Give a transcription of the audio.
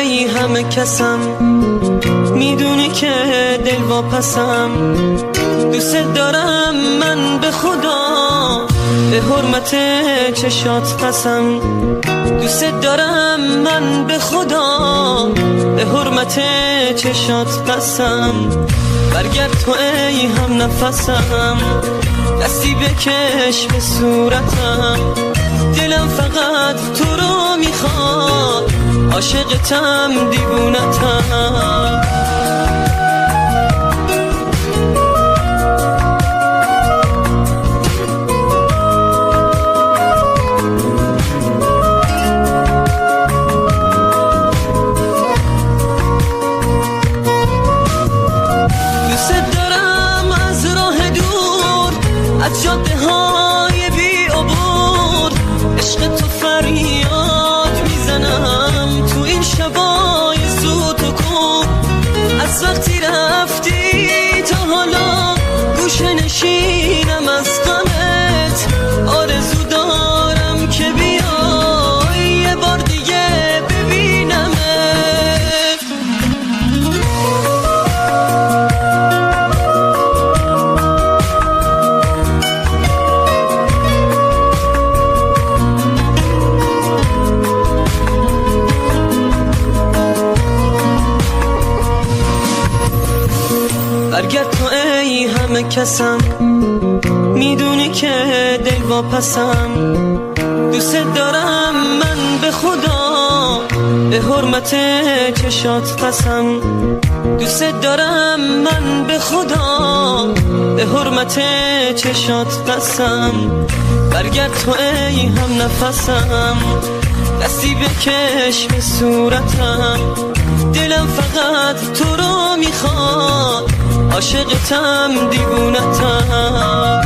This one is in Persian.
ای همه کسم، میدونی که دل واپسم. دوست دارم من به خدا، به حرمت چشات قسم. دوست دارم من به خدا، به حرمت چشات قسم. برگرد تو ای هم نفسم، دستی بکش به صورتم. دلم فقط تو رو میخواد، عاشقتم دیوونتم. دوست دارم از راه دور، از جاده های بی عبور، عشق تو فریاد میزنم تو این شبای سوت و کور. از وقتی رفتی تا حالا گوشه نشینم از غمت. آرزو دارم که بیای یه بار دیگه ببینمت. برگرد تو ای همه کسم، میدونی که دل واپسم. دوست دارم من به خدا، به حرمت چشات قسم. دوست دارم من به خدا، به حرمت چشات قسم. برگرد تو ای هم نفسم، دستی بکش به صورتم. دلم فقط تو رو میخواد، عاشقتم دیوونتم.